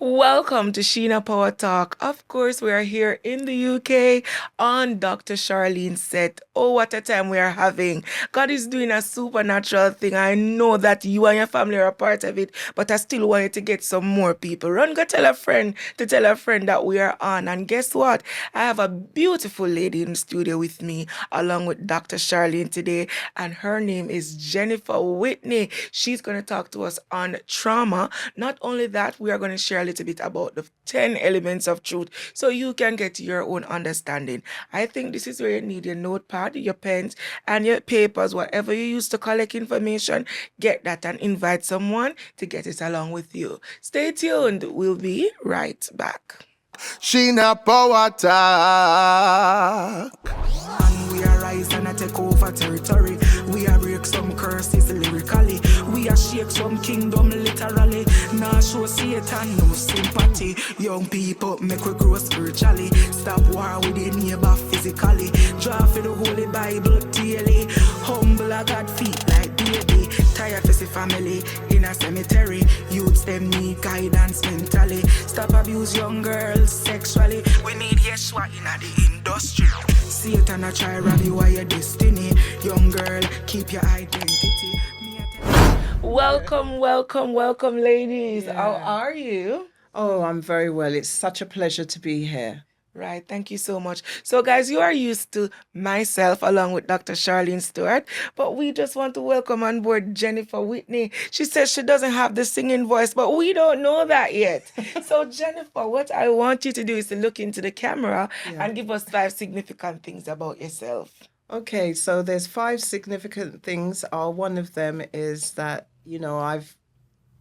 Welcome to Sheena Power Talk. Of course, we are here in the UK on Dr. Charlene's set. Oh, what a time we are having. God is doing a supernatural thing. I know that you and your family are a part of it, but I still want you to get some more people. Run, go tell a friend to tell a friend that we are on. And guess what? I have a beautiful lady in the studio with me, along with Dr. Charlene today, and her name is Jenifer Whitney. She's going to talk to us on trauma. Not only that, we are going to share a little bit about the 10 elements of truth so you can get your own understanding. I think this is where you need your notepad, your pens, and your papers, whatever you use to collect information. Get that and invite someone to get it along with you. Stay tuned. We'll be right back. Sheena Power Talk. And we arise and I take over territory. We are break some curses lyrically. We are shake some kingdom literally. Now show Satan no sympathy. Young people make we grow spiritually. Stop war with the neighbor physically. Draw for the Holy Bible daily. Humble a God feet like baby. Tired to see family in a cemetery. Youths them need guidance mentally. Stop abuse young girls sexually. We need Yeshua in the industry. Satan a try rob you of your destiny. Young girl, keep your identity. Welcome, ladies. How are you? Oh, I'm very well. It's such a pleasure to be here. Right, thank you so much. So, guys, you are used to myself along with Dr. Charlene Stewart, but we just want to welcome on board Jenifer Whitney. She says she doesn't have the singing voice, but we don't know that yet. So, Jenifer, what I want you to do is to look into the camera and give us 5 significant things about yourself. Okay, so there's 5 significant things. One of them is that, I've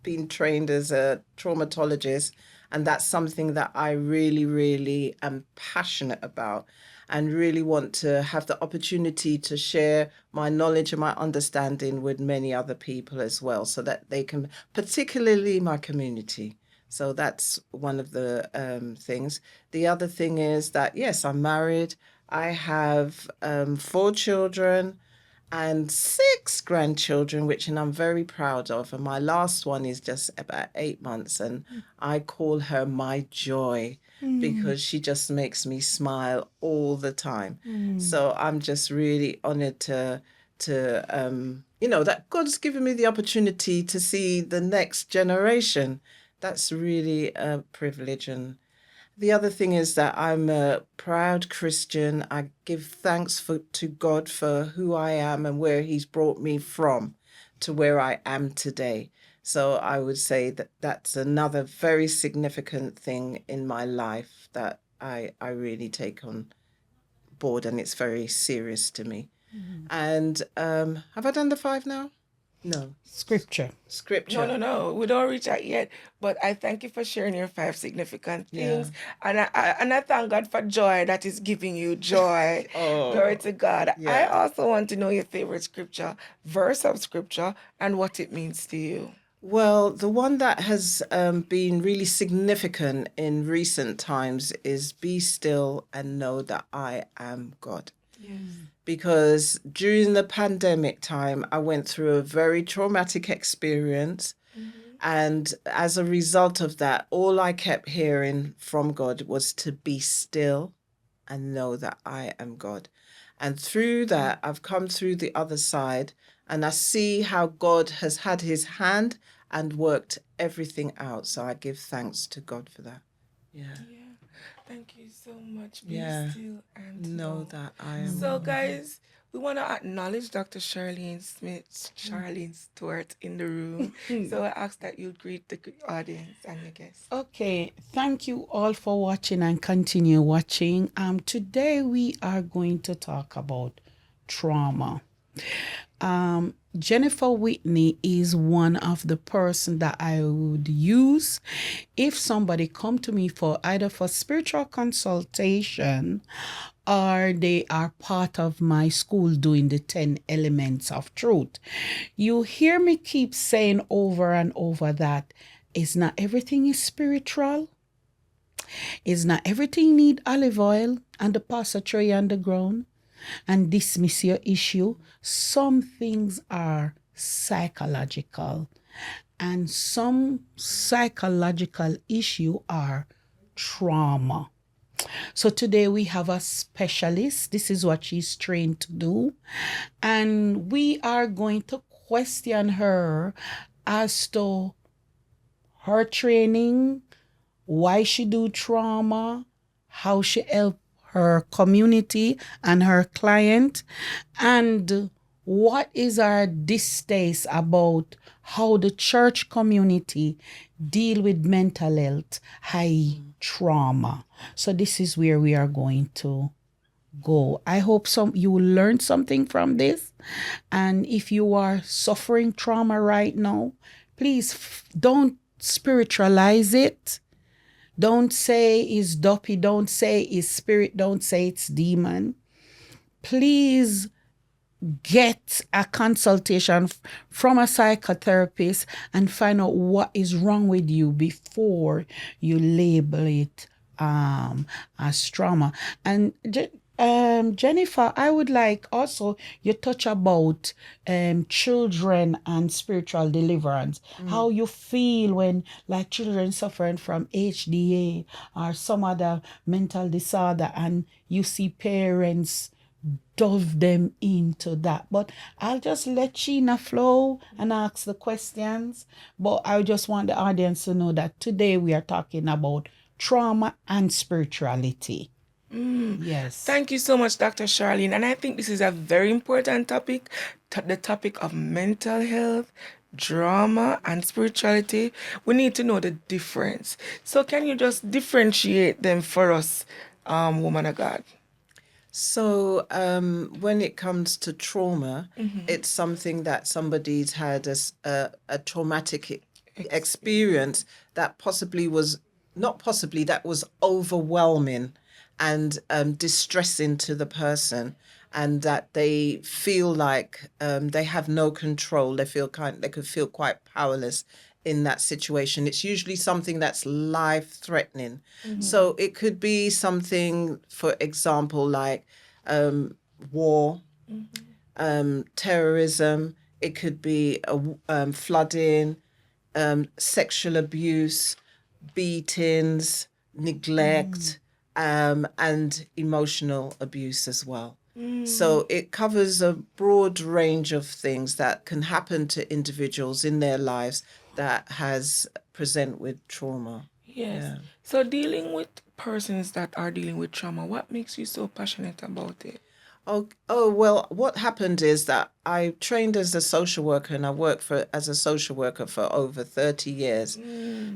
been trained as a traumatologist, and that's something that I really, really am passionate about and really want to have the opportunity to share my knowledge and my understanding with many other people as well, so that they can, particularly my community. So that's one of the things. The other thing is that, yes, I'm married. I have 4 children and 6 grandchildren, which I'm very proud of. And my last one is just about 8 months, and I call her my joy because she just makes me smile all the time. So I'm just really honored to that God's given me the opportunity to see the next generation. That's really a privilege. And the other thing is that I'm a proud Christian. I give thanks to God for who I am and where He's brought me from to where I am today. So I would say that that's another very significant thing in my life that I really take on board, and it's very serious to me. And have I done the 5 now? No. Scripture. No. We don't reach out yet. But I thank you for sharing your 5 significant things. And I thank God for joy that is giving you joy. Glory to God. Yeah. I also want to know your favorite scripture, verse of scripture, and what it means to you. Well, the one that has been really significant in recent times is be still and know that I am God. Yes. Because during the pandemic time, I went through a very traumatic experience. And as a result of that, all I kept hearing from God was to be still and know that I am God. And through that, I've come through the other side, and I see how God has had His hand and worked everything out. So I give thanks to God for that. Yeah. Thank you so much. Be still and Know that I am. So, guys, we want to acknowledge Dr. Charlene Stewart in the room. So I ask that you greet the audience and your guests. Okay, thank you all for watching and continue watching. Today we are going to talk about trauma. Jenifer Whitney is one of the person that I would use if somebody come to me for either for spiritual consultation or they are part of my school doing the 10 elements of truth. You hear me keep saying over and over that it's not everything is spiritual. It's not everything need olive oil and the pastor tray on the ground and dismiss your issue. Some things are psychological and some psychological issue are trauma. So today we have a specialist. This is what she's trained to do. And we are going to question her as to her training, why she do trauma, how she help her community and her client, and what is our distaste about how the church community deal with mental health, i.e. trauma. So this is where we are going to go. I hope you will learn something from this. And if you are suffering trauma right now, please don't spiritualize it. Don't say it's dopey. Don't say it's spirit. Don't say it's demon. Please get a consultation from a psychotherapist and find out what is wrong with you before you label it as trauma. And Jenifer, I would like also you touch about children and spiritual deliverance. How you feel when like children suffering from HDA or some other mental disorder and you see parents dove them into that. But I'll just let Sheena flow and ask the questions. But I just want the audience to know that today we are talking about trauma and spirituality. Yes. Thank you so much, Dr. Charlene. And I think this is a very important topic, the topic of mental health, drama, and spirituality. We need to know the difference. So can you just differentiate them for us, woman of God? So when it comes to trauma, it's something that somebody's had a traumatic experience that that was overwhelming and distressing to the person, and that they feel like they have no control. They could feel quite powerless in that situation. It's usually something that's life-threatening. So it could be something, for example, like war, terrorism. It could be flooding, sexual abuse, beatings, neglect, and emotional abuse as well. So it covers a broad range of things that can happen to individuals in their lives that present with trauma. Yes. Yeah. So dealing with persons that are dealing with trauma, what makes you so passionate about it? Oh, well, what happened is that I trained as a social worker, and I worked as a social worker for over 30 years.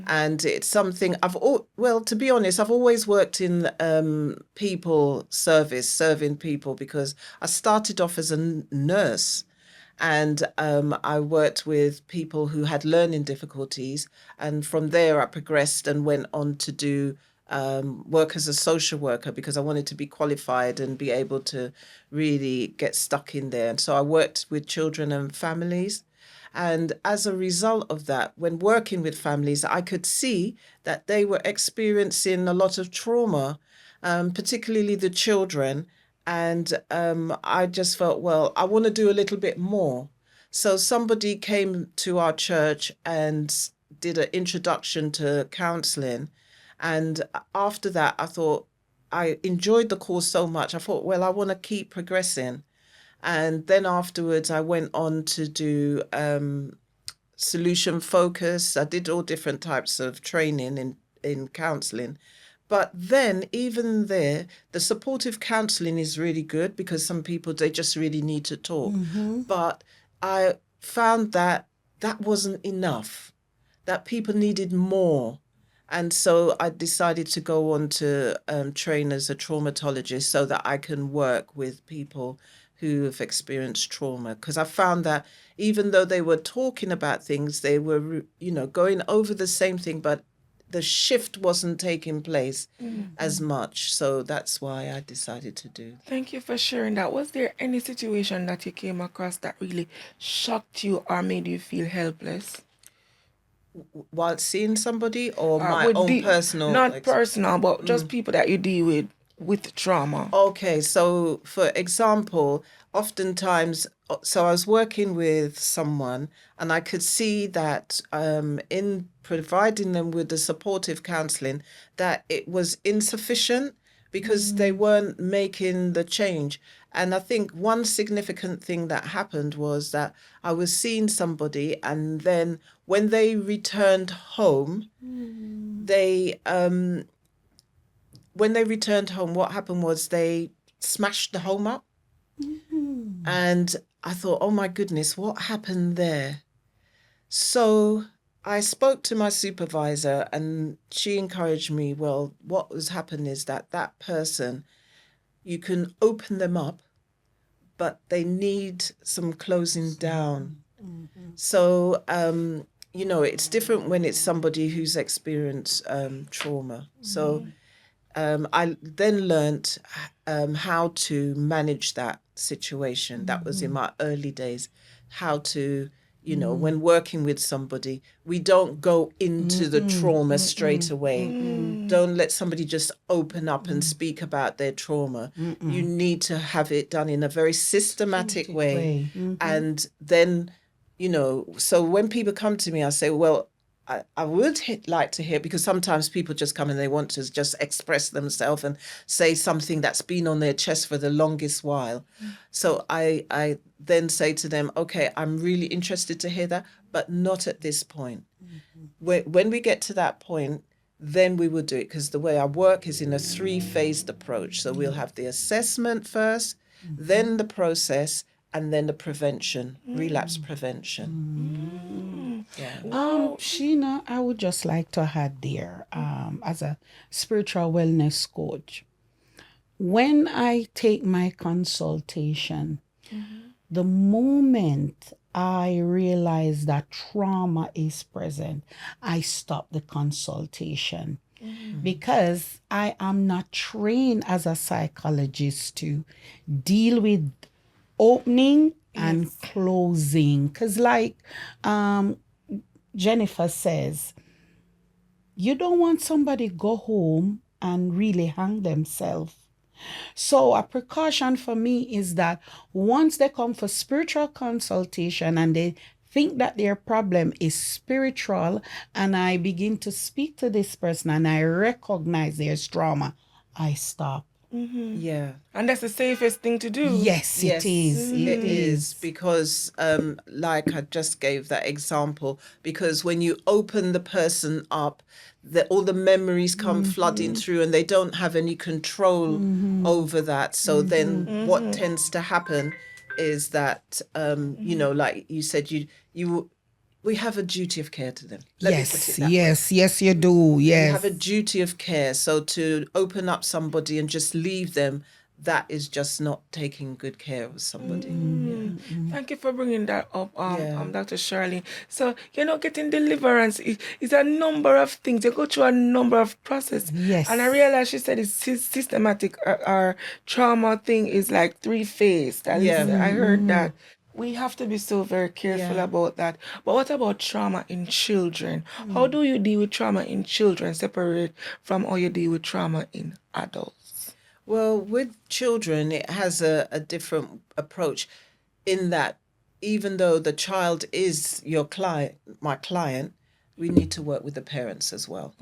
And it's something to be honest, I've always worked in people service, serving people, because I started off as a nurse. And I worked with people who had learning difficulties. And from there, I progressed and went on to do work as a social worker, because I wanted to be qualified and be able to really get stuck in there. And so I worked with children and families. And as a result of that, when working with families, I could see that they were experiencing a lot of trauma, particularly the children. And I just felt, well, I want to do a little bit more. So somebody came to our church and did an introduction to counseling. And after that, I enjoyed the course so much. I thought, well, I want to keep progressing. And then afterwards, I went on to do solution focus. I did all different types of training in counseling. But then even there, the supportive counseling is really good, because some people, they just really need to talk. But I found that wasn't enough, that people needed more. And so I decided to go on to train as a traumatologist, so that I can work with people who have experienced trauma. Because I found that even though they were talking about things, they were, going over the same thing, but the shift wasn't taking place as much. So that's why I decided to do. Thank you for sharing that. Was there any situation that you came across that really shocked you or made you feel helpless? While seeing somebody, or my own personal? Not personal, but just people that you deal with trauma? Okay, so for example, oftentimes, so I was working with someone and I could see that in providing them with the supportive counseling, that it was insufficient because they weren't making the change. And I think one significant thing that happened was that I was seeing somebody, and then when they returned home, they when they returned home, what happened was they smashed the home up. And I thought, oh my goodness, what happened there? So I spoke to my supervisor and she encouraged me, well, what has happened is that person, you can open them up, but they need some closing down. So, it's different when it's somebody who's experienced trauma. So I then learned how to manage that situation. That was in my early days, how to, when working with somebody, we don't go into the trauma straight away. Don't let somebody just open up and speak about their trauma. You need to have it done in a very systematic way. And then, so when people come to me, I say, well, I would like to hear, because sometimes people just come and they want to just express themselves and say something that's been on their chest for the longest while. So I then say to them, okay, I'm really interested to hear that, but not at this point. When we get to that point, then we will do it, because the way I work is in a 3-phased approach. So we'll have the assessment first, then the process, and then the prevention, relapse prevention. Yeah. Sheena, I would just like to add there, as a spiritual wellness coach, when I take my consultation, the moment I realize that trauma is present, I stop the consultation. Because I am not trained as a psychologist to deal with opening and closing. Because like Jenifer says, you don't want somebody go home and really hang themselves. So a precaution for me is that once they come for spiritual consultation and they think that their problem is spiritual, and I begin to speak to this person and I recognize there's trauma, I stop. Yeah. And that's the safest thing to do. Yes, it is. It is, because like I just gave that example, because when you open the person up, all the memories come flooding through and they don't have any control over that. So then what tends to happen is that, like you said, we have a duty of care to them. Yes, you do. Yes. You have a duty of care. So to open up somebody and just leave them, that is just not taking good care of somebody. Thank you for bringing that up, Dr. Charlene. So, getting deliverance is a number of things. You go through a number of processes. Yes. And I realized she said it's systematic. Our trauma thing is like 3-phased. I heard that. We have to be so very careful about that. But what about trauma in children? How do you deal with trauma in children separate from how you deal with trauma in adults? Well, with children, it has a different approach, in that even though the child is my client, we need to work with the parents as well.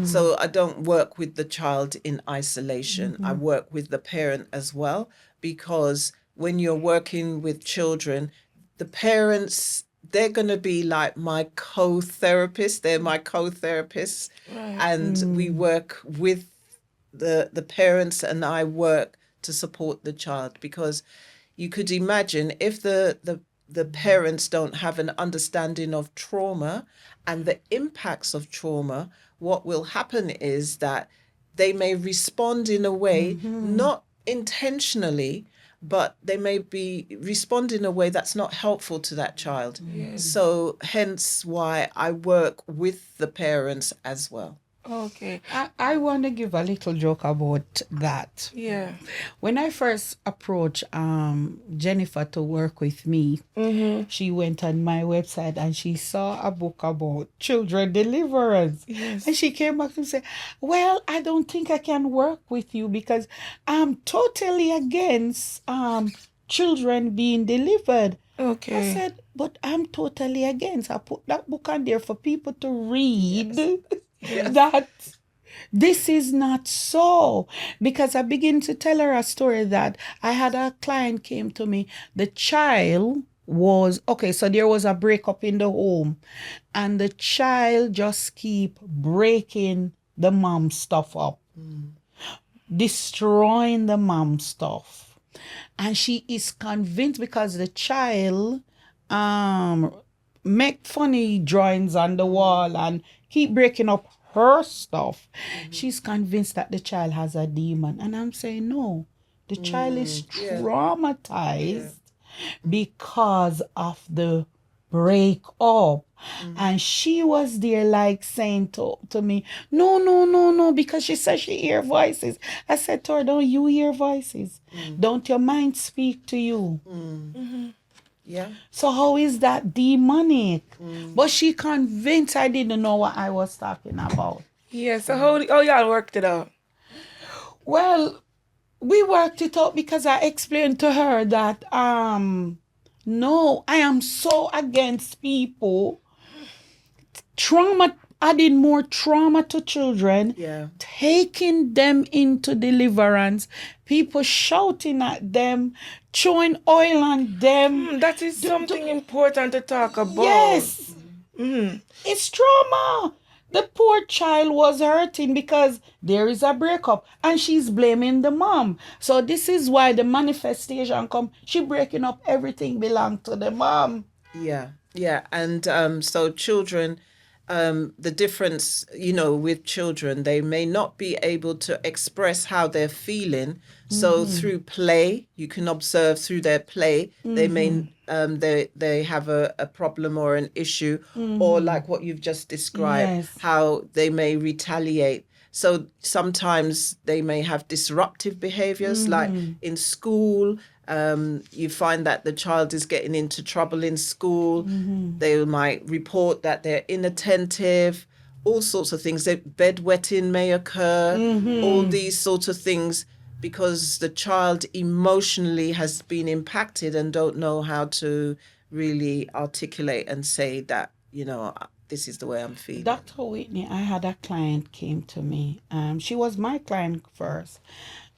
So I don't work with the child in isolation. I work with the parent as well, because when you're working with children, the parents, they're going to be like my co-therapists. They're my co-therapists. Right. And we work with the parents, and I work to support the child, because you could imagine if the parents don't have an understanding of trauma and the impacts of trauma, what will happen is that they may respond in a way, not intentionally, but they may respond in a way that's not helpful to that child. Yes. So hence why I work with the parents as well. Okay. I want to give a little joke about that. Yeah. When I first approached Jenifer to work with me, she went on my website and she saw a book about children deliverance. Yes. And she came back and said, well, I don't think I can work with you because I'm totally against children being delivered. I Okay. said, but I'm totally against. I put that book on there for people to read that this is not so. Because I begin to tell her a story that I had a client came to me. The child was, okay, so there was a breakup in the home and the child just keep breaking the mom stuff up, destroying the mom stuff. And she is convinced because the child make funny drawings on the wall and keep breaking up her stuff. She's convinced that the child has a demon. And I'm saying, no, the child is traumatized because of the break up. And she was there like saying to me, no, because she said she hear voices. I said to her, don't you hear voices? Don't your mind speak to you? Yeah. So how is that demonic? But she convinced I didn't know what I was talking about. Yeah. So how y'all worked it out? Well, we worked it out because I explained to her that no, I am so against people adding more trauma to children, taking them into deliverance, people shouting at them, throwing oil on them. That is something important to talk about. Yes. It's trauma. The poor child was hurting because there is a breakup and she's blaming the mom. So this is why the manifestation come. She breaking up everything belong to the mom. Yeah. And so children, the difference, with children, they may not be able to express how they're feeling. So through play, you can observe through their play, they may they have a problem or an issue, or like what you've just described, how they may retaliate. So sometimes they may have disruptive behaviors, like in school. You find that the child is getting into trouble in school. They might report that they're inattentive, all sorts of things. Bedwetting may occur, all these sorts of things, because the child emotionally has been impacted and don't know how to really articulate and say that, this is the way I'm feeling. Dr. Whitney, I had a client came to me. She was my client first.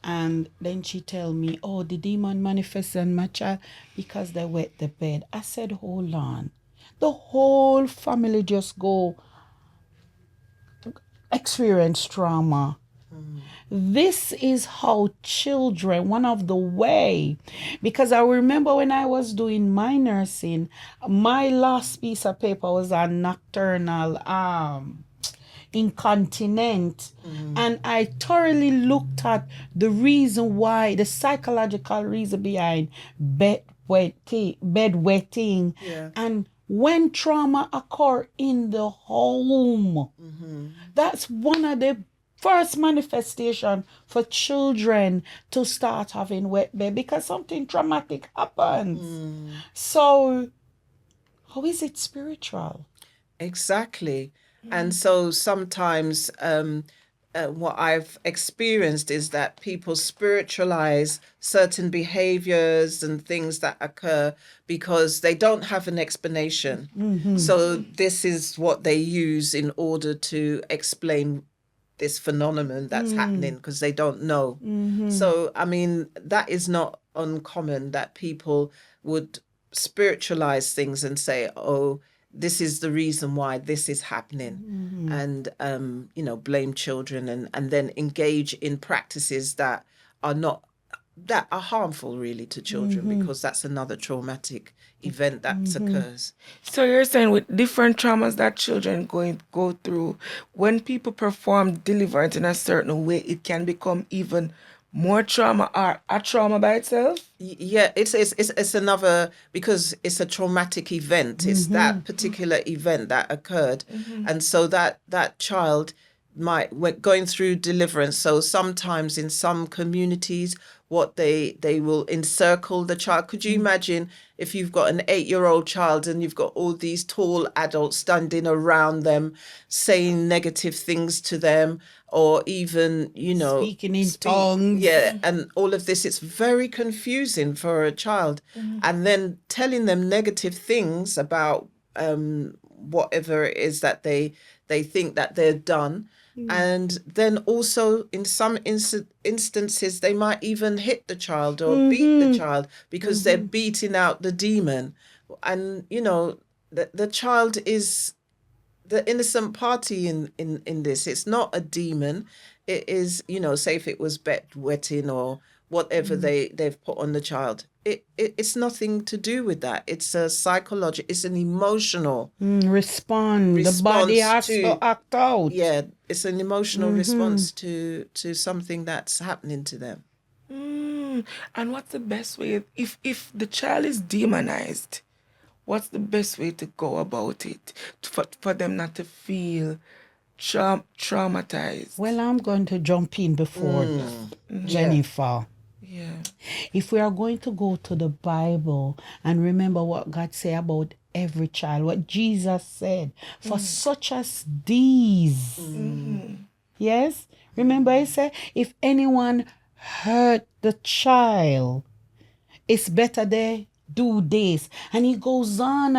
And then she tell me, oh, the demon manifests on my child because they wet the bed. I said, hold on. The whole family just go experience trauma. This is how children, one of the way, because I remember when I was doing my nursing, my last piece of paper was on nocturnal incontinent, and I thoroughly looked at the reason why, the psychological reason behind bedwetting, and when trauma occur in the home, that's one of the first manifestation for children to start having wet bed, because something traumatic happens. So how is it spiritual? Exactly. And so sometimes what I've experienced is that people spiritualize certain behaviors and things that occur because they don't have an explanation. So this is what they use in order to explain this phenomenon that's happening, because they don't know. So, I mean, that is not uncommon that people would spiritualize things and say, oh, this is the reason why this is happening, and blame children and then engage in practices that are harmful really to children, because that's another traumatic event that occurs. So you're saying with different traumas that children go through, when people perform deliverance in a certain way, it can become even more trauma or a trauma by itself? Yeah, it's another, because it's a traumatic event. It's that particular event that occurred. And so that child going through deliverance. So sometimes in some communities, what they will encircle the child. Could you imagine if you've got an 8-year-old child and you've got all these tall adults standing around them, saying negative things to them, or even, Speaking in tongues. Yeah, and all of this, it's very confusing for a child. And then telling them negative things about whatever it is that they think that they're done. And then also in some instances, they might even hit the child or beat the child because they're beating out the demon. And, the child is the innocent party in this. It's not a demon. It is, say if it was bedwetting or whatever they've put on the child. It's nothing to do with that. It's a psychological, it's an emotional Respond. The body has to act out. Yeah, it's an emotional response to something that's happening to them. And what's the best way, if the child is demonized, what's the best way to go about it for them not to feel traumatized? Well, I'm going to jump in before Jenifer. Yeah. If we are going to go to the Bible and remember what God said about every child, what Jesus said, for such as these. Yes? Remember he said, if anyone hurt the child, it's better they do this. And he goes on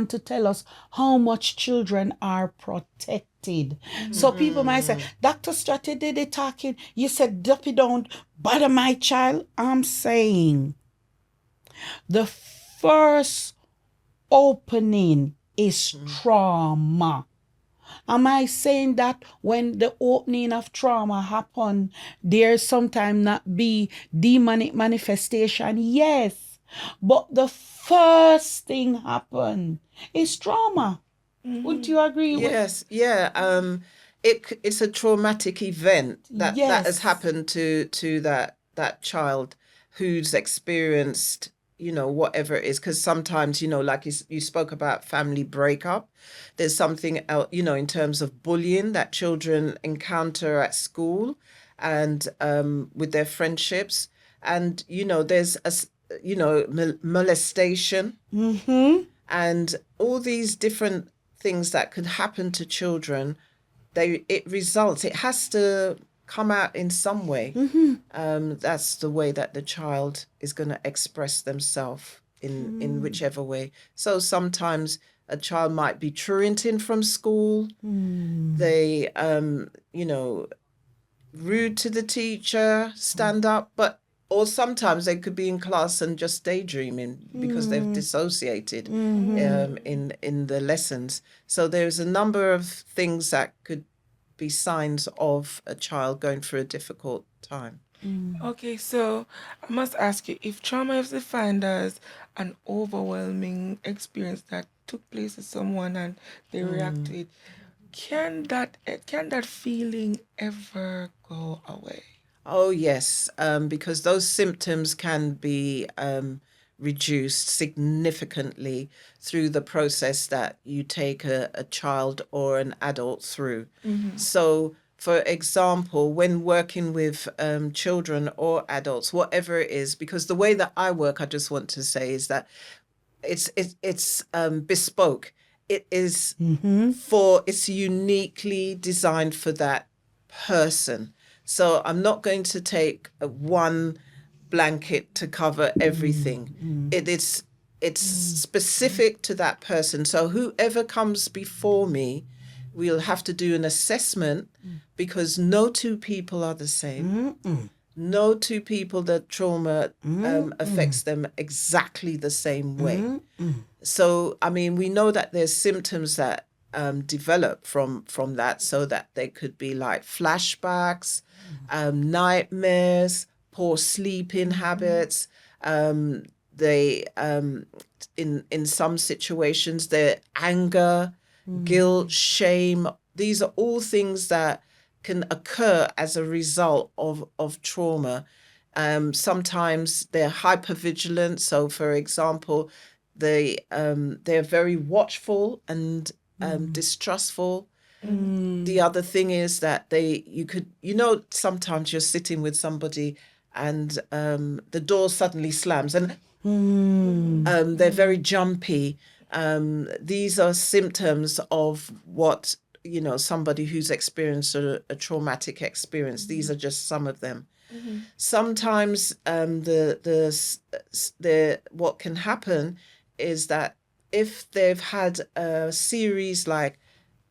to tell us how much children are protected. So people might say, Dr. Stratty did it talking. You said, Duppy, don't bother my child. I'm saying the first opening is trauma. Am I saying that when the opening of trauma happen, there sometimes not be demonic manifestation? Yes. But the first thing happen is trauma. Would you agree? Yes, yeah. It's a traumatic event that has happened to that child who's experienced, whatever it is. Because sometimes, like you spoke about family breakup, there's something else, in terms of bullying that children encounter at school and with their friendships. And, there's molestation and all these different things that could happen to children. It has to come out in some way. That's the way that the child is going to express themselves in whichever way. So sometimes a child might be truanting from school. They rude to the teacher, stand up, or sometimes they could be in class and just daydreaming because they've dissociated in the lessons. So there's a number of things that could be signs of a child going through a difficult time. Okay, so I must ask you, if trauma is defined as an overwhelming experience that took place with someone and they react to it, can that feeling ever go away? Oh, yes, because those symptoms can be reduced significantly through the process that you take a child or an adult through. So, for example, when working with children or adults, whatever it is, because the way that I work, I just want to say, is that it's bespoke. It is it's uniquely designed for that person. So I'm not going to take one blanket to cover everything. It's specific to that person. So whoever comes before me, we'll have to do an assessment because no two people are the same. No two people, the trauma affects them exactly the same way. So, I mean, we know that there's symptoms that develop from that, so that they could be like flashbacks, nightmares, poor sleeping habits. They in some situations, their anger, guilt, shame. These are all things that can occur as a result of trauma. Sometimes they're hypervigilant. So, for example, they're very watchful and distrustful. The other thing is that sometimes you're sitting with somebody and the door suddenly slams and they're very jumpy. These are symptoms of what, somebody who's experienced a traumatic experience. These are just some of them. Sometimes what can happen is that if they've had a series like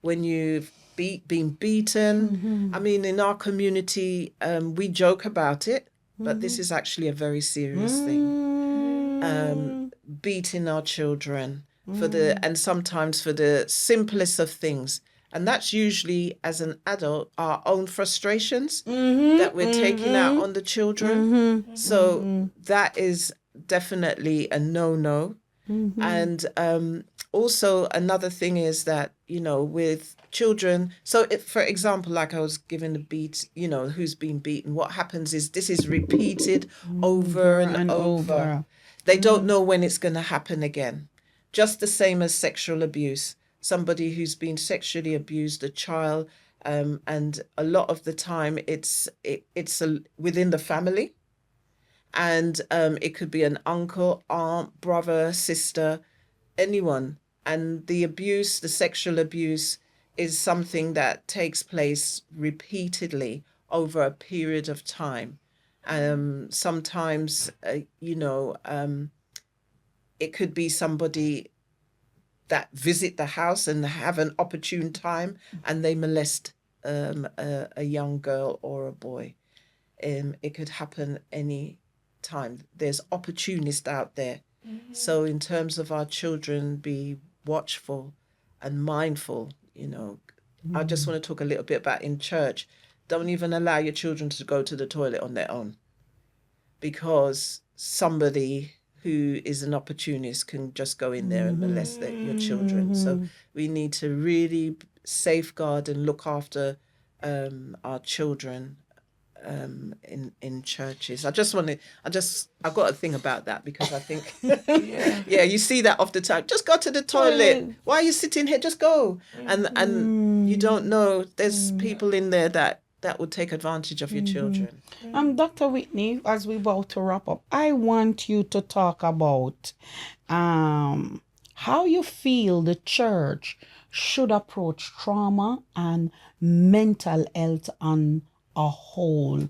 when you've been beaten. I mean, in our community, we joke about it, but this is actually a very serious thing. Beating our children and sometimes for the simplest of things. And that's usually, as an adult, our own frustrations that we're taking out on the children. So that is definitely a no-no. And also another thing is that, with children, so if, for example, like I was given the beat, who's been beaten, what happens is this is repeated over and over. They don't know when it's going to happen again. Just the same as sexual abuse. Somebody who's been sexually abused, a child, and a lot of the time it's within the family. And it could be an uncle, aunt, brother, sister, anyone. And the sexual abuse is something that takes place repeatedly over a period of time. Sometimes, it could be somebody that visit the house and have an opportune time and they molest a young girl or a boy. It could happen any time. There's opportunists out there. So in terms of our children, be watchful and mindful. I just want to talk a little bit about in church. Don't even allow your children to go to the toilet on their own, because somebody who is an opportunist can just go in there and molest your children. So we need to really safeguard and look after our children in churches. I've got a thing about that, because I think you see that off the time. Just go to the toilet. Why are you sitting here? Just go. And you don't know, there's people in there that would take advantage of your children. Dr. Whitney, as we're about to wrap up, I want you to talk about how you feel the church should approach trauma and mental health on a whole,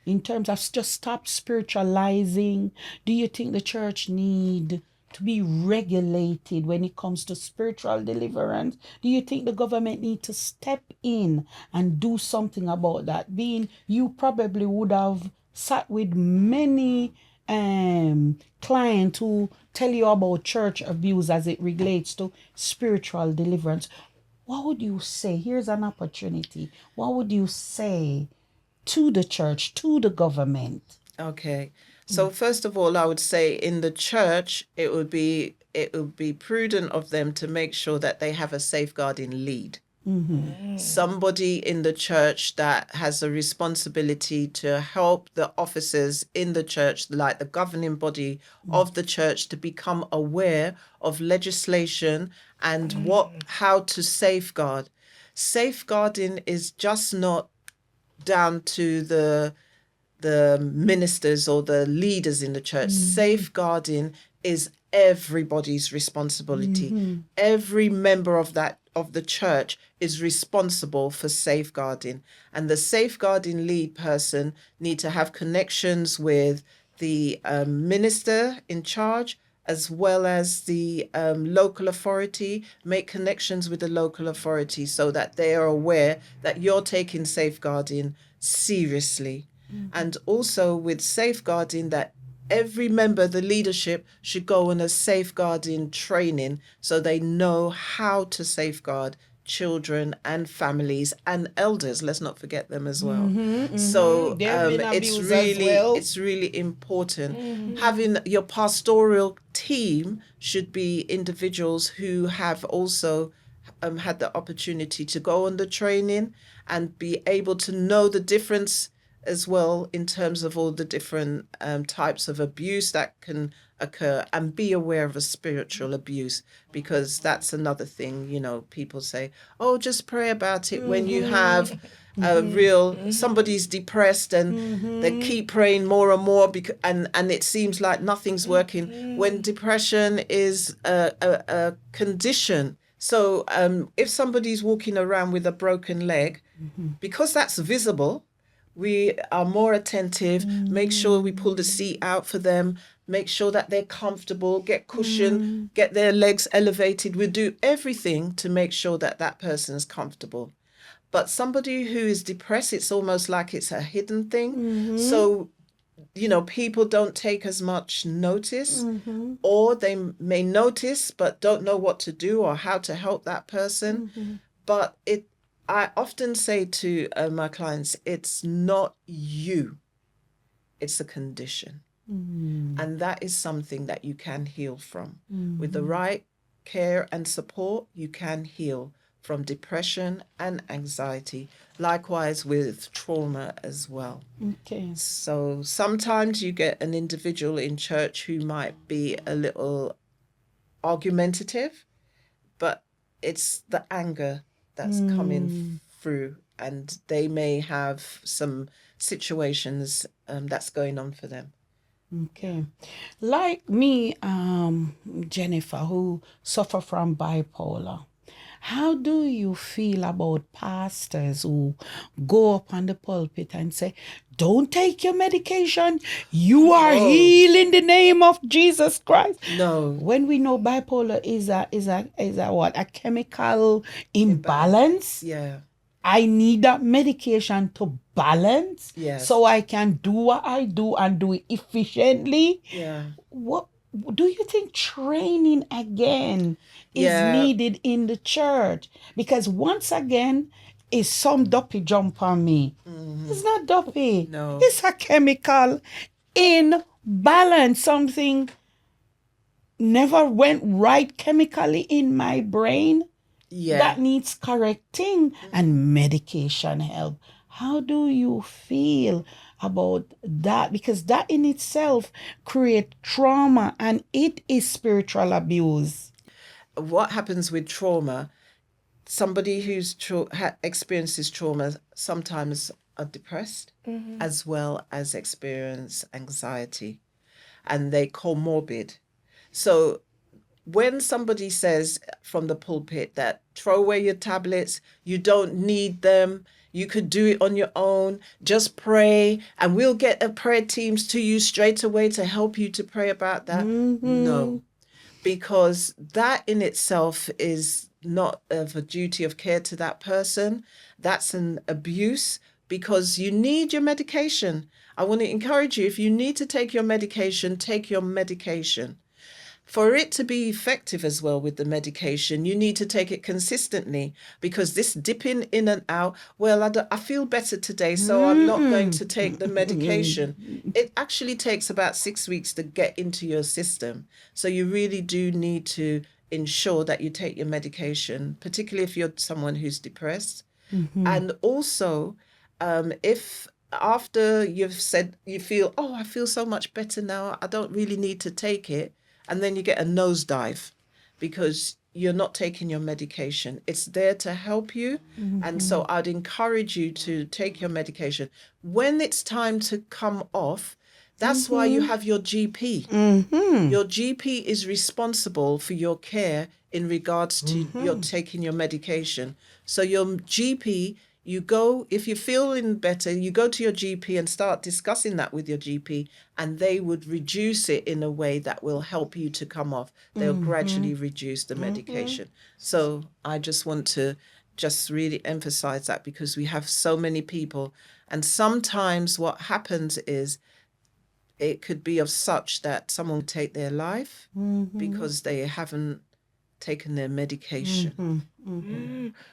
in terms of just stop spiritualizing. Do you think the church need to be regulated when it comes to spiritual deliverance? Do you think the government need to step in and do something about that? Being you probably would have sat with many clients who tell you about church abuse as it relates to spiritual deliverance. What would you say? Here's an opportunity. What would you say to the church, to the government? Okay. So first of all, I would say in the church, it would be prudent of them to make sure that they have a safeguarding lead. Somebody in the church that has a responsibility to help the officers in the church, like the governing body of the church, to become aware of legislation and how to safeguard. Safeguarding is just not down to the ministers or the leaders in the church. Safeguarding is everybody's responsibility. Every member of the church is responsible for safeguarding, and the safeguarding lead person need to have connections with the minister in charge, as well as the local authority. Make connections with the local authority so that they are aware that you're taking safeguarding seriously. And also with safeguarding, that every member of the leadership should go on a safeguarding training so they know how to safeguard children and families and elders. Let's not forget them as well. So it's really important. Having your pastoral team should be individuals who have also had the opportunity to go on the training and be able to know the difference as well in terms of all the different types of abuse that can occur, and be aware of a spiritual abuse, because that's another thing. People say, oh, just pray about it when you have a real somebody's depressed, and they keep praying more and more, and it seems like nothing's working, when depression is a condition. So if somebody's walking around with a broken leg, because that's visible, we are more attentive, make sure we pull the seat out for them, make sure that they're comfortable, get cushion, get their legs elevated. We do everything to make sure that that person's comfortable. But somebody who is depressed, it's almost like it's a hidden thing. So, people don't take as much notice, or they may notice but don't know what to do or how to help that person. But I often say to my clients, it's not you, it's a condition. And that is something that you can heal from. With the right care and support, you can heal from depression and anxiety. Likewise with trauma as well. Okay. So sometimes you get an individual in church who might be a little argumentative, but it's the anger that's coming through, and they may have some situations that's going on for them. Okay. Like me, Jenifer, who suffer from bipolar, how do you feel about pastors who go up on the pulpit and say, don't take your medication, you are healed in the name of Jesus Christ? No. When we know bipolar is a what? A chemical imbalance? Yeah. I need that medication to balance, Yes. so I can do what I do and do it efficiently. Yeah. What do you think training again is Yeah. needed in the church? Because once again, is some dopey jump on me. It's not dopey. No. It's a chemical imbalance. Something never went right chemically in my brain. Yeah. That needs correcting, and medication help. How do you feel about that? Because that in itself creates trauma, and it is spiritual abuse. What happens with trauma? Somebody who's experiences trauma sometimes are depressed, as well as experience anxiety, and they comorbid. So when somebody says from the pulpit that throw away your tablets, you don't need them, you could do it on your own, just pray, and we'll get a prayer teams to you straight away to help you to pray about that. No, because that in itself is not of a duty of care to that person. That's an abuse, because you need your medication. I want to encourage you, if you need to take your medication, take your medication. For it to be effective as well with the medication, you need to take it consistently, because this dipping in and out, well, I feel better today, so I'm not going to take the medication. It actually takes about 6 weeks to get into your system. So you really do need to ensure that you take your medication, particularly if you're someone who's depressed. And also, if after you've said you feel, oh, I feel so much better now, I don't really need to take it, and then you get a nosedive because you're not taking your medication. It's there to help you. And so I'd encourage you to take your medication. When it's time to come off, that's why you have your GP. Your GP is responsible for your care in regards to your taking your medication. So your GP, you go, if you're feeling better, you go to your GP and start discussing that with your GP, and they would reduce it in a way that will help you to come off. They'll gradually reduce the medication. So I just want to just really emphasize that, because we have so many people, and sometimes what happens is it could be of such that someone will take their life because they haven't taken their medication.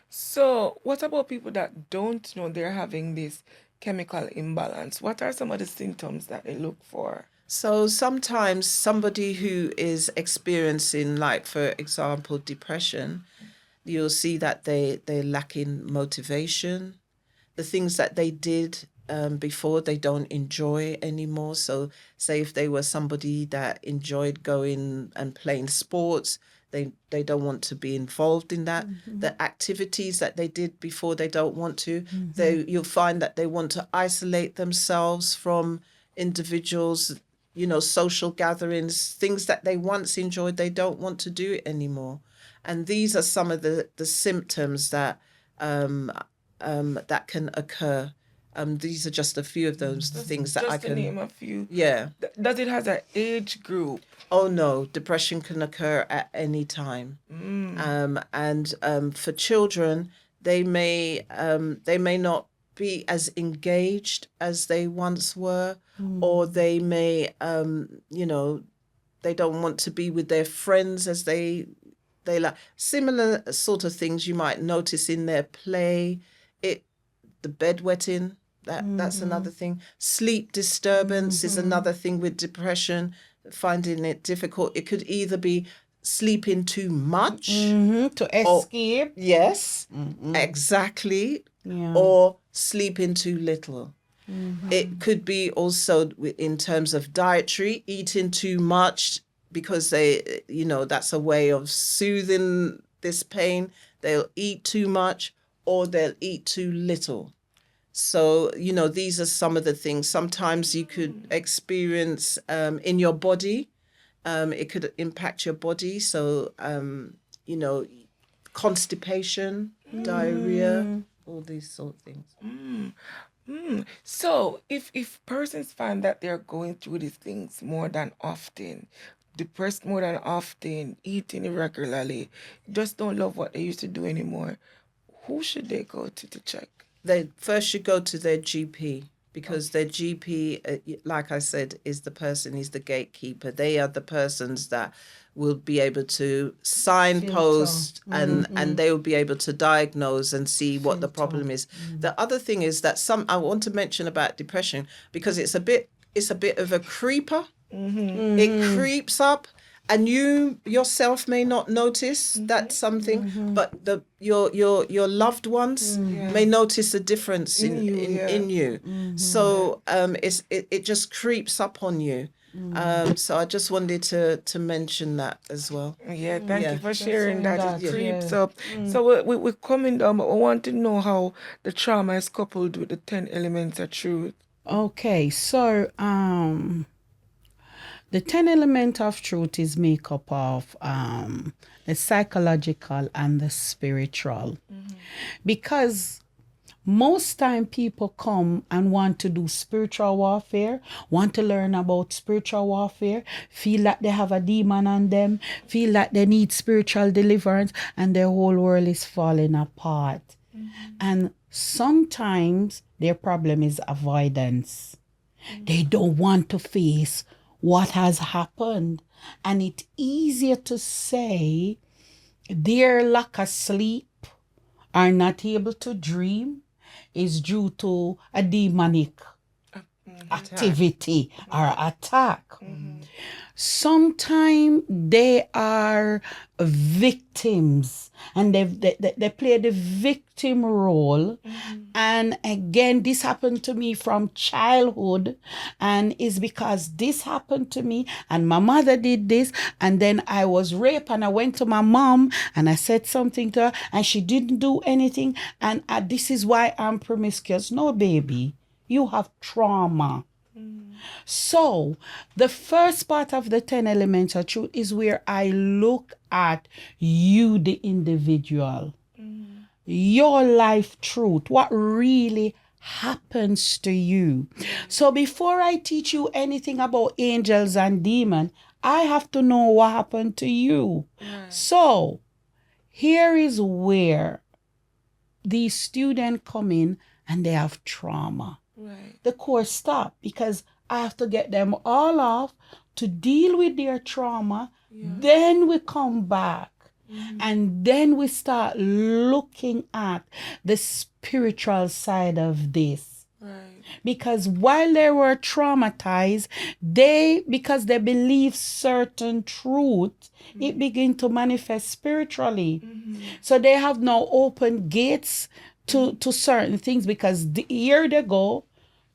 So what about people that don't know they're having this chemical imbalance? What are some of the symptoms that they look for? So sometimes somebody who is experiencing, like, for example, depression, you'll see that they're lacking motivation. The things that they did before they don't enjoy anymore. So say if they were somebody that enjoyed going and playing sports, they don't want to be involved in that. The activities that they did before, they don't want to. You'll find that they want to isolate themselves from individuals, social gatherings, things that they once enjoyed, they don't want to do it anymore. And these are some of the symptoms that that can occur. These are just a few of those things that I Just to can name a few. Yeah. Does it have an age group? Oh no, depression can occur at any time. And for children, they may not be as engaged as they once were, or they may they don't want to be with their friends as they like. Similar sort of things you might notice in their play. The bedwetting, that's another thing. Sleep disturbance is another thing with depression, finding it difficult. It could either be sleeping too much To escape. Yes, exactly. Yeah. Or sleeping too little. It could be also in terms of dietary, eating too much because they, that's a way of soothing this pain. They'll eat too much or they'll eat too little. So, these are some of the things. Sometimes you could experience in your body, it could impact your body. So, constipation, diarrhea, all these sort of things. So if persons find that they're going through these things more than often, depressed more than often, eating irregularly, just don't love what they used to do anymore, who should they go to check? They first should go to their GP, because their GP, like I said, is the gatekeeper. They are the persons that will be able to signpost and they will be able to diagnose and see what the problem is. The other thing is that I want to mention about depression, because it's a bit of a creeper. It creeps up, and you yourself may not notice that something, but your loved ones may notice a difference in you. So it just creeps up on you. So I just wanted to mention that as well. Yeah, thank you for sharing that. It creeps yeah. up. So we're coming down, but I want to know how the trauma is coupled with the 10 elements of truth. Okay, so the 10 element of truth is made up of the psychological and the spiritual. Because most time people come and want to do spiritual warfare, want to learn about spiritual warfare, feel like they have a demon on them, feel like they need spiritual deliverance, and their whole world is falling apart. And sometimes their problem is avoidance. They don't want to face what has happened. And it's easier to say their lack of sleep, are not able to dream, is due to a demonic activity or attack. Sometimes they are victims and they play the victim role. And again, this happened to me from childhood, and it's because this happened to me and my mother did this, and then I was raped and I went to my mom and I said something to her and she didn't do anything, and this is why I'm promiscuous. No, baby, you have trauma. So the first part of the 10 elements of truth is where I look at you, the individual, your life truth, what really happens to you. So before I teach you anything about angels and demons, I have to know what happened to you. So here is where these students come in and they have trauma. The course stopped because I have to get them all off to deal with their trauma. Then we come back and then we start looking at the spiritual side of this. Because while they were traumatized, because they believe certain truth, it began to manifest spiritually. So they have now opened gates to certain things, because here they go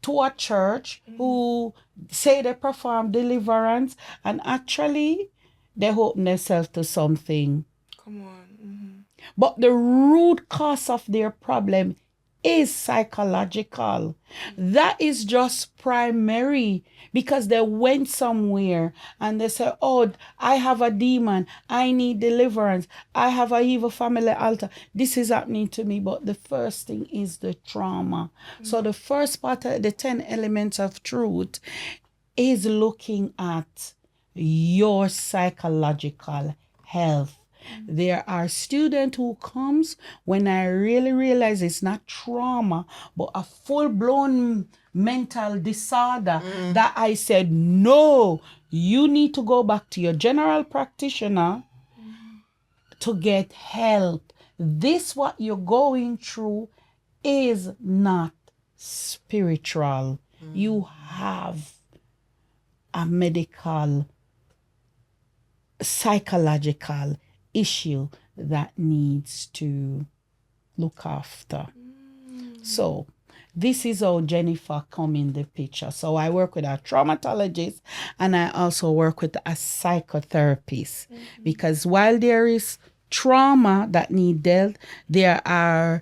to a church who say they perform deliverance and actually they open themselves to something. Come on. But the root cause of their problem is psychological. That is just primary because they went somewhere and they say, oh, I have a demon. I need deliverance. I have a evil family altar. This is happening to me. But the first thing is the trauma. So the first part of the 10 elements of truth is looking at your psychological health. There are students who comes when I really realize it's not trauma, but a full-blown mental disorder that I said, no, you need to go back to your general practitioner to get help. This what you're going through is not spiritual. You have a medical, psychological issue that needs to look after. So this is how Jenifer come in the picture. So I work with a traumatologist and I also work with a psychotherapist because while there is trauma that need dealt, there are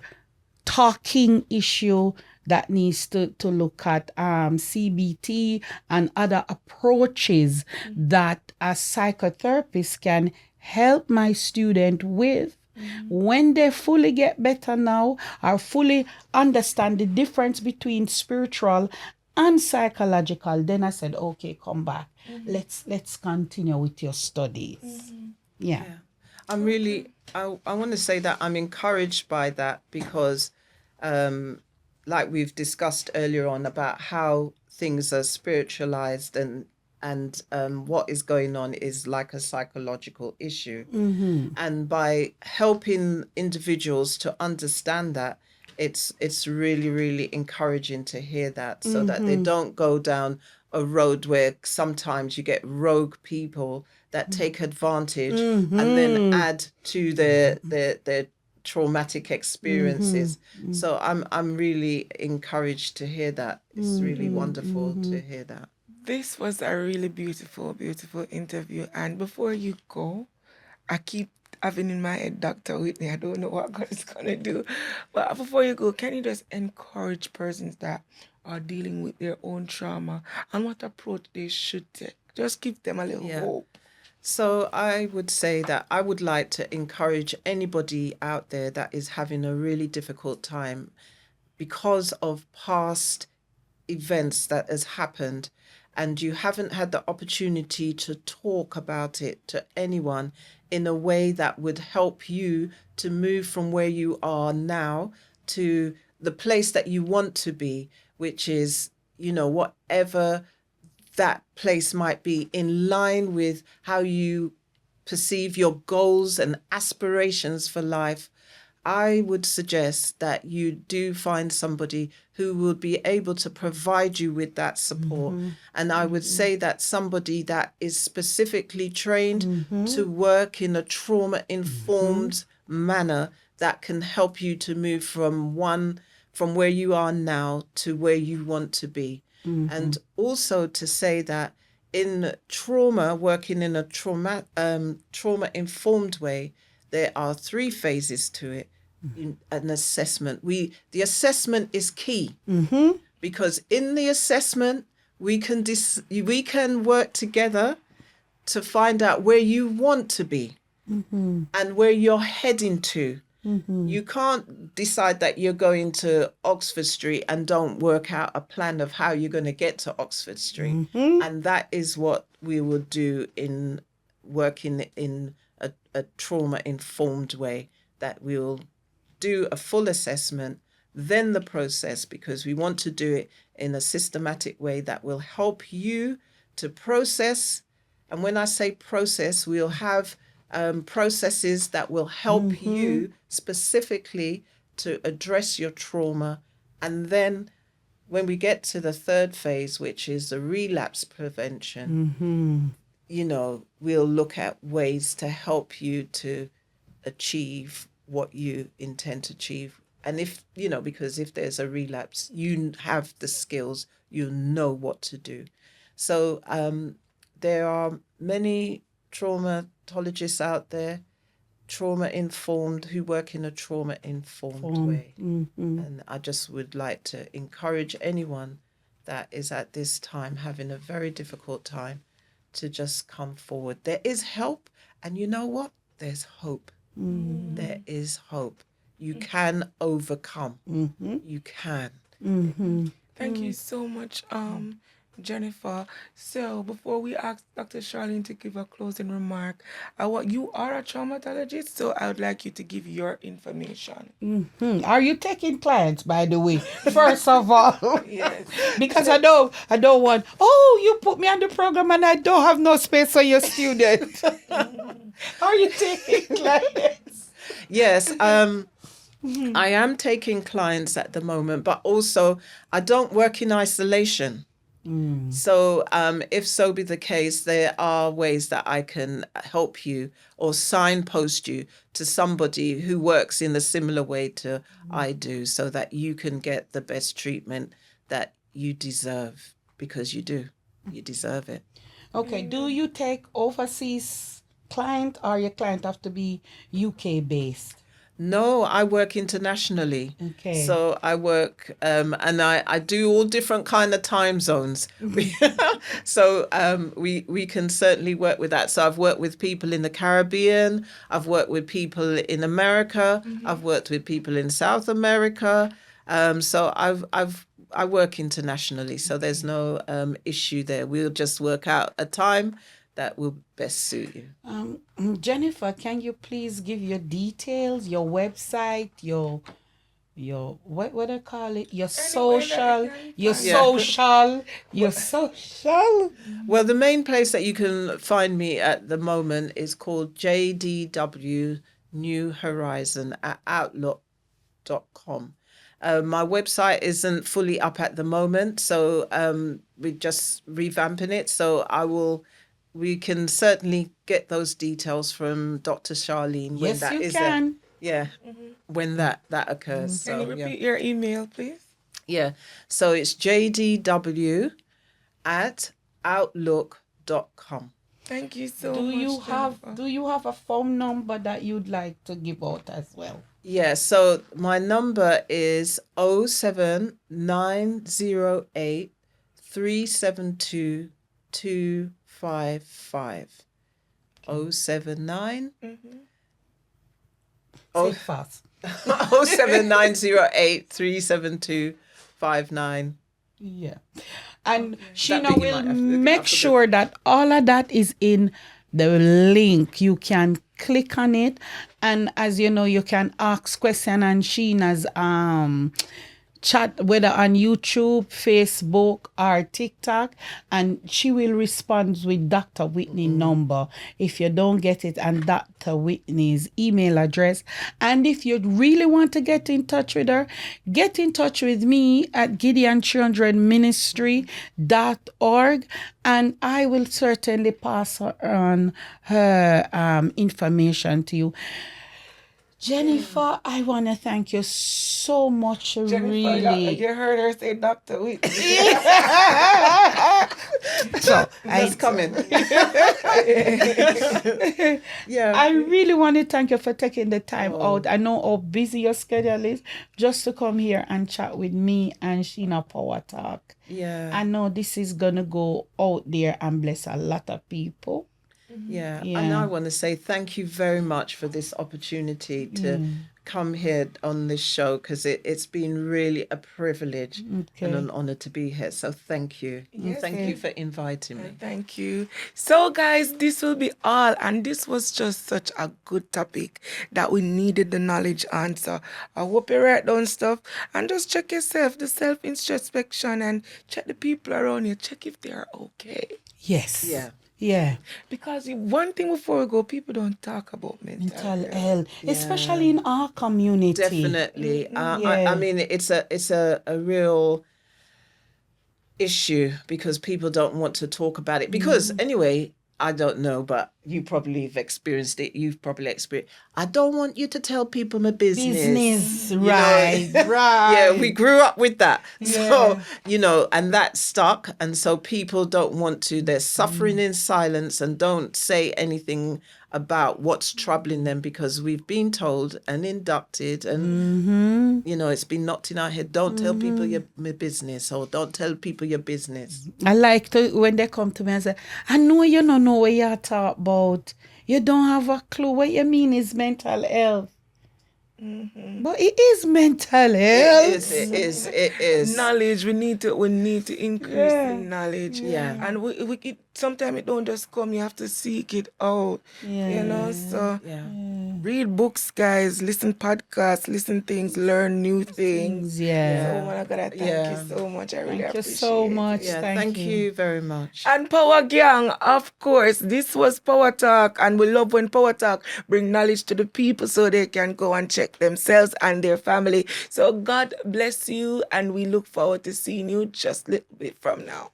talking issue that needs to look at CBT and other approaches that a psychotherapist can help my student with. When they fully get better now or fully understand the difference between spiritual and psychological, then I said, okay, come back. Let's continue with your studies. Yeah. I'm really, I want to say that I'm encouraged by that because like we've discussed earlier on about how things are spiritualized and what is going on is like a psychological issue. And by helping individuals to understand that, it's really, really encouraging to hear that so that they don't go down a road where sometimes you get rogue people that take advantage and then add to their traumatic experiences. So I'm really encouraged to hear that. It's really wonderful to hear that. This was a really beautiful, beautiful interview. And before you go, I keep having in my head Dr. Whitney. I don't know what God is going to do. But before you go, can you just encourage persons that are dealing with their own trauma and what approach they should take? Just give them a little hope. So I would say that I would like to encourage anybody out there that is having a really difficult time because of past events that has happened and you haven't had the opportunity to talk about it to anyone in a way that would help you to move from where you are now to the place that you want to be, which is, whatever that place might be, in line with how you perceive your goals and aspirations for life. I would suggest that you do find somebody who will be able to provide you with that support. And I would say that somebody that is specifically trained to work in a trauma-informed manner that can help you to move from where you are now to where you want to be. And also to say that in trauma, working in a trauma-informed way, there are 3 phases to it. In an assessment, the assessment is key because in the assessment we can work together to find out where you want to be and where you're heading to. You can't decide that you're going to Oxford Street and don't work out a plan of how you're going to get to Oxford Street. And that is what we will do in working in a trauma-informed way, that we'll do a full assessment, then the process, because we want to do it in a systematic way that will help you to process. And when I say process, we'll have processes that will help you specifically to address your trauma. And then when we get to the 3rd phase, which is the relapse prevention, we'll look at ways to help you to achieve what you intend to achieve And if, because if there's a relapse, you have the skills, you know what to do. So there are many traumatologists out there, trauma-informed, who work in a trauma-informed way. And I just would like to encourage anyone that is at this time having a very difficult time to just come forward. There is help, and you know what? There's hope. There is hope. You can overcome. You can. Thank you so much, Jenifer. So before we ask Dr. Charlene to give a closing remark, you are a traumatologist, so I would like you to give your information. Are you taking clients, by the way? First of all, Yes. because I don't want. Oh, you put me on the program and I don't have no space for your student. Are you taking clients? Yes. I am taking clients at the moment, but also I don't work in isolation. So if so be the case, there are ways that I can help you or signpost you to somebody who works in a similar way to I do, so that you can get the best treatment that you deserve, because you do. You deserve it. Okay. Do you take overseas client, or your client have to be UK based? No, I work internationally. Okay. So I work, and I do all different kind of time zones. So we can certainly work with that. So I've worked with people in the Caribbean. I've worked with people in America. I've worked with people in South America. So I work internationally. So there's no issue there. We'll just work out a time that will best suit you. Jenifer, can you please give your details, your website, your what I call it, your social. Well, the main place that you can find me at the moment is called JDW New Horizon at outlook.com. My website isn't fully up at the moment, so we're just revamping it. So we can certainly get those details from Dr. Charlene when Yes, that you is can. when that occurs. Can you So repeat your email, please? so it's JDW at outlook.com. Thank you so Do much. you have a phone number that you'd like to give out as well? So my number is 07908 372 255. 079 Say it fast. 07908 372 59. Yeah. And bit Sheena you will might have to look it make up a bit. sure that all of that is in the link. You can click on it, and as you know, you can ask question on Sheena's chat, whether on YouTube, Facebook, or TikTok, and she will respond with Dr. Whitney's number if you don't get it, and Dr. Whitney's email address. And if you really want to get in touch with her, get in touch with me at gideon300ministry.org, and I will certainly pass on her information to you. Jenifer, I want to thank you so much, really. You heard her say Dr. Whitney. So That's coming. I really want to thank you for taking the time out. I know how busy your schedule is, just to come here and chat with me and Sheena Power Talk. I know this is going to go out there and bless a lot of people. And I want to say thank you very much for this opportunity to come here on this show, because it's been really a privilege and an honor to be here. So thank you. Thank you for inviting me. Thank you. So guys, this will be all, and this was just such a good topic that we needed the knowledge on. So I hope you write down stuff and just check yourself, the self-introspection, and check the people around you, check if they are okay. Yes. Yeah. Because one thing before we go, people don't talk about mental health, especially in our community. Definitely. I mean, it's a real issue, because people don't want to talk about it. Because anyway, I don't know, but you probably have experienced it. You've probably experienced. I don't want you to tell people my business. Right, right. Yeah, we grew up with that. So, Yeah. and that stuck. And so people don't want to, they're suffering in silence and don't say anything about what's troubling them because we've been told and inducted and, it's been knocked in our head. Don't tell people my business or don't tell people your business. I like to when they come to me and say, I know you don't know what you're talking about. You don't have a clue. What you mean is mental health. But it is mental health. It is. Knowledge. We need to increase in knowledge. Yeah. And we sometimes it don't just come. You have to seek it out. So read books, guys. Listen podcasts. Listen things. Learn new things. Yeah. So, man, I gotta thank you so much. I really Thank you appreciate so it. much. Yeah, Thank thank you very much. And Power Gang, of course, this was Power Talk, and we love when Power Talk bring knowledge to the people so they can go and check themselves and their family. So God bless you, and we look forward to seeing you just a little bit from now.